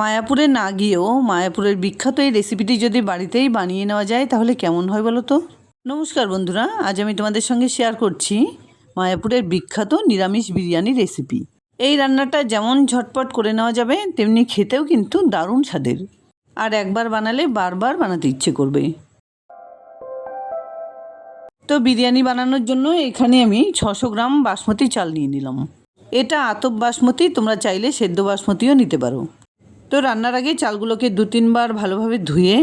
মায়াপুরে না গিয়েও মায়াপুরের বিখ্যাত এই রেসিপিটি যদি বাড়িতেই বানিয়ে নেওয়া যায় তাহলে কেমন হয় বলো তো। নমস্কার বন্ধুরা, আজ আমি তোমাদের সঙ্গে শেয়ার করছি মায়াপুরের বিখ্যাত নিরামিষ বিরিয়ানি রেসিপি। এই রান্নাটা যেমন ঝটপট করে নেওয়া যাবে তেমনি খেতেও কিন্তু দারুণ স্বাদের, আর একবার বানালে বারবার বানাতে ইচ্ছে করবে। তো বিরিয়ানি বানানোর জন্য এখানে আমি 600 গ্রাম বাসমতি চাল নিয়ে নিলাম। এটা আতপ বাসমতি, তোমরা চাইলে সেদ্ধ বাসমতিও নিতে পারো। তো রান্নার আগে চালগুলোকে 2-3 বার ভালোভাবে ধুয়ে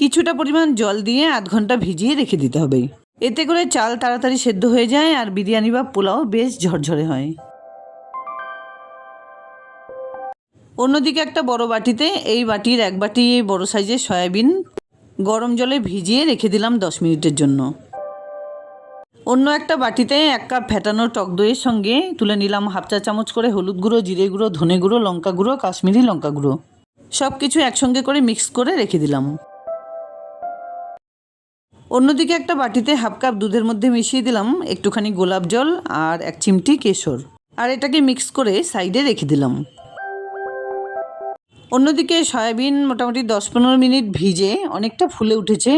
কিছুটা পরিমাণ জল দিয়ে আধ ঘন্টা ভিজিয়ে রেখে দিতে হবে। এতে করে চাল তাড়াতাড়ি সেদ্ধ হয়ে যায় আর বিরিয়ানি বা পোলাও বেশ ঝরঝরে হয়। অন্যদিকে একটা বড় বাটিতে এই বাটির 1 বাটি বড় সাইজের সয়াবিন গরম জলে ভিজিয়ে রেখে দিলাম 10 মিনিটের জন্য। অন্য একটা বাটিতে 1 কাপ ফেটানো টক দইয়ের সঙ্গে তুলে নিলাম 1/2 চা চামচ করে হলুদ গুঁড়ো, জিরে গুঁড়ো, ধনে গুঁড়ো, লঙ্কা গুঁড়ো, কাশ্মীরি লঙ্কা গুঁড়ো, সব কিছু একসঙ্গে করে মিক্স করে রেখে দিলাম। অন্যদিকে একটা বাটিতে 1/2 কাপ দুধের মধ্যে মিশিয়ে দিলাম একটুখানি গোলাপ জল আর 1 চিমটি কেশর, আর এটাকে মিক্স করে সাইডে রেখে দিলাম। অন্যদিকে সয়াবিন মোটামুটি 10-15 মিনিট ভিজে অনেকটা ফুলে উঠেছে।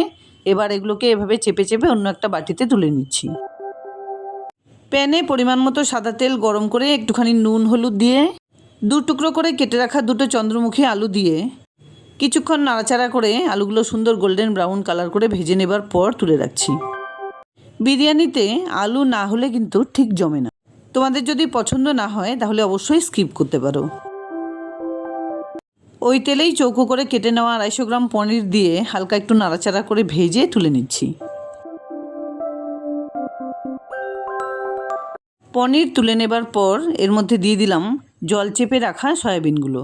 এবার এগুলোকে এভাবে চেপে চেপে অন্য একটা বাটিতে তুলে নিচ্ছি। প্যানে পরিমাণ মতো সাদা তেল গরম করে একটুখানি নুন হলুদ দিয়ে 2 টুকরো করে কেটে রাখা 2টো চন্দ্রমুখী আলু দিয়ে কিছুক্ষণ নাড়াচাড়া করে আলুগুলো সুন্দর গোল্ডেন ব্রাউন কালার করে ভেজে নেবার পর তুলে রাখছি। বিরিয়ানিতে আলু না হলে কিন্তু ঠিক জমে না। তোমাদের যদি পছন্দ না হয় তাহলে অবশ্যই স্কিপ করতে পারো। ওই তেলেই চৌকো করে কেটে নেওয়া 250 গ্রাম পনির দিয়ে হালকা একটু নাড়াচাড়া করে ভেজে তুলে নিচ্ছি। পনির তুলে নেবার পর এর মধ্যে দিয়ে দিলাম জল চেপে রাখা সয়াবিনগুলো,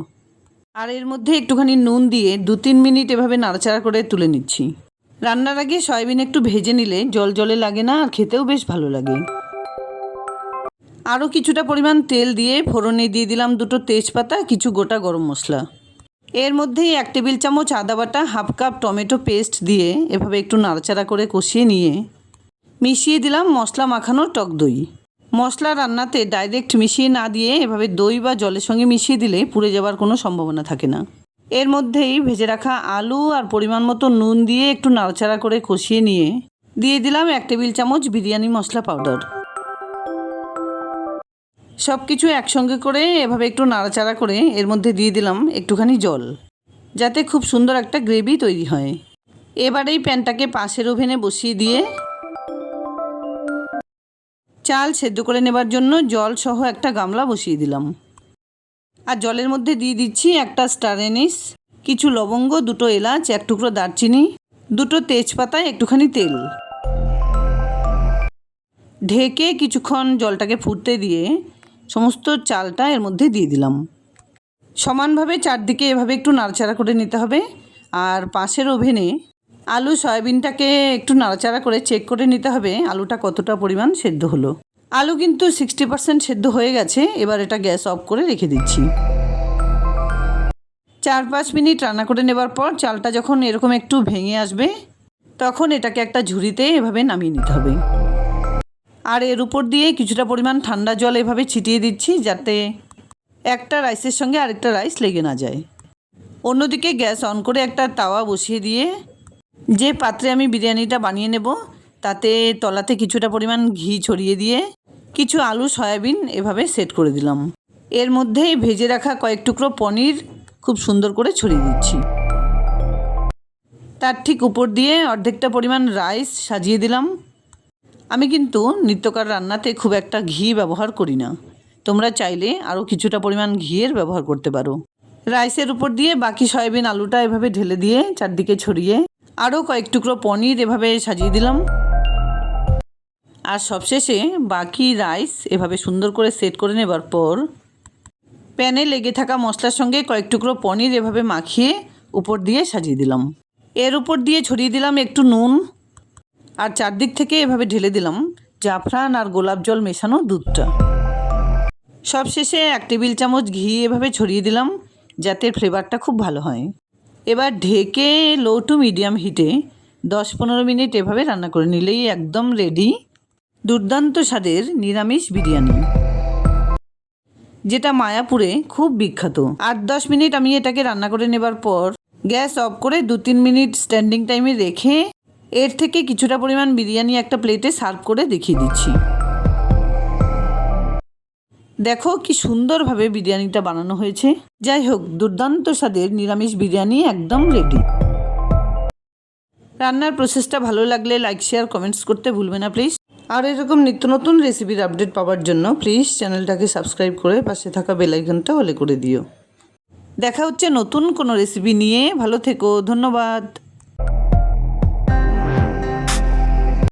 আর এর মধ্যে একটুখানি নুন দিয়ে 2-3 মিনিট এভাবে নাড়াচাড়া করে তুলে নিচ্ছি। রান্নার আগে সয়াবিন একটু ভেজে নিলে জল জলে লাগে না আর খেতেও বেশ ভালো লাগে। আরও কিছুটা পরিমাণ তেল দিয়ে ফোড়নে দিয়ে দিলাম 2টো তেজপাতা, কিছু গোটা গরম মশলা। এর মধ্যেই 1 টেবিল চামচ আদা বাটা, 1/2 কাপ টমেটো পেস্ট দিয়ে এভাবে একটু নাড়াচাড়া করে কষিয়ে নিয়ে মিশিয়ে দিলাম মশলা মাখানো টক দই। মশলা রান্নাতে ডাইরেক্ট মিশিয়ে না দিয়ে এভাবে দই বা জলের সঙ্গে মিশিয়ে দিলে পুড়ে যাওয়ার কোনো সম্ভাবনা থাকে না। এর মধ্যেই ভেজে রাখা আলু আর পরিমাণ মতো নুন দিয়ে একটু নাড়াচাড়া করে কষিয়ে নিয়ে দিয়ে দিলাম 1 টেবিল চামচ বিরিয়ানি মশলা পাউডার। সব কিছু একসঙ্গে করে এভাবে একটু নাড়াচাড়া করে এর মধ্যে দিয়ে দিলাম একটুখানি জল, যাতে খুব সুন্দর একটা গ্রেভি তৈরি হয়। এবারে এই প্যানটাকে পাশের ওভেনে বসিয়ে দিয়ে চাল সেদ্ধ করে নেবার জন্য জল সহ একটা গামলা বসিয়ে দিলাম। আর জলের মধ্যে দিয়ে দিচ্ছি 1টা স্টার এনিস, কিছু লবঙ্গ, 2টো এলাচ, 1 টুকরো দারচিনি, 2টো তেজপাতা, একটুখানি তেল। ঢেকে কিছুক্ষণ জলটাকে ফুটতে দিয়ে সমস্ত চালটা এর মধ্যে দিয়ে দিলাম। সমানভাবে চারদিকে এভাবে একটু নাড়াচাড়া করে নিতে হবে। আর পাশের ওভেনে আলু সয়াবিনটাকে একটু নাড়াচাড়া করে চেক করে নিতে হবে আলুটা কতটা পরিমাণ সেদ্ধ হলো। আলু কিন্তু 60% সেদ্ধ হয়ে গেছে। এবার এটা গ্যাস অফ করে রেখে দিচ্ছি। 4-5 মিনিট রান্না করে নেবার পর চালটা যখন এরকম একটু ভেঙে আসবে তখন এটাকে একটা ঝুড়িতে এভাবে নামিয়ে নিতে হবে। আর এর উপর দিয়ে কিছুটা পরিমাণ ঠান্ডা জল এভাবে ছিটিয়ে দিচ্ছি, যাতে একটা রাইসের সঙ্গে আরেকটা রাইস লেগে না যায়। অন্যদিকে গ্যাস অন করে একটা তাওয়া বসিয়ে দিয়ে যে পাত্রে আমি বিরিয়ানিটা বানিয়ে নেব তাতে তলাতে কিছুটা পরিমাণ ঘি ছড়িয়ে দিয়ে কিছু আলু সয়াবিন এভাবে সেট করে দিলাম। এর মধ্যেই ভেজে রাখা কয়েক টুকরো পনির খুব সুন্দর করে ছড়িয়ে দিচ্ছি। তার ঠিক উপর দিয়ে অর্ধেকটা পরিমাণ রাইস সাজিয়ে দিলাম। আমি কিন্তু নিত্যকার রান্নাতে খুব একটা ঘি ব্যবহার করি না, তোমরা চাইলে আরও কিছুটা পরিমাণ ঘিয়ের ব্যবহার করতে পারো। রাইসের উপর দিয়ে বাকি সয়াবিন আলুটা এভাবে ঢেলে দিয়ে চারদিকে ছড়িয়ে আরও কয়েক টুকরো পনির এভাবে সাজিয়ে দিলাম। আর সবশেষে বাকি রাইস এভাবে সুন্দর করে সেট করে নেবার পর প্যানে লেগে থাকা মশলার সঙ্গে কয়েক টুকরো পনির এভাবে মাখিয়ে উপর দিয়ে সাজিয়ে দিলাম। এর উপর দিয়ে ছড়িয়ে দিলাম একটু নুন, আর চারদিক থেকে এভাবে ঢেলে দিলাম জাফরান আর গোলাপ জল মেশানো দুধটা। সবশেষে 1 টেবিল চামচ ঘি এভাবে ছড়িয়ে দিলাম, যাতে ফ্লেভারটা খুব ভালো হয়। এবার ঢেকে লো টু মিডিয়াম হিটে 10-15 মিনিট এভাবে রান্না করে নিলেই একদম রেডি দুর্দান্ত স্বাদের নিরামিষ বিরিয়ানি। যেটা মায়াপুরে খুব বিখ্যাত। 8-10 মিনিট আমি এটাকে রান্না করে নেবার পর গ্যাস অফ করে 2-3 মিনিট স্ট্যান্ডিং টাইমে রেখে এর থেকে কিছুটা পরিমাণ বিরিয়ানি একটা প্লেটে সার্ভ করে দেখিয়ে দিচ্ছি। দেখো কি সুন্দরভাবে বিরিয়ানিটা বানানো হয়েছে। যাই হোক, দুর্দান্ত স্বাদের নিরামিষ বিরিয়ানি একদম রেডি। রান্নার প্রসেসটা ভালো লাগলে লাইক, শেয়ার, কমেন্টস করতে ভুলবে না প্লিজ। আর এরকম নিত্য নতুন রেসিপির আপডেট পাওয়ার জন্য প্লিজ চ্যানেলটাকে সাবস্ক্রাইব করে পাশে থাকা বেল আইকনটা অলে করে দিও। দেখা হচ্ছে নতুন কোনো রেসিপি নিয়ে। ভালো থেকো, ধন্যবাদ।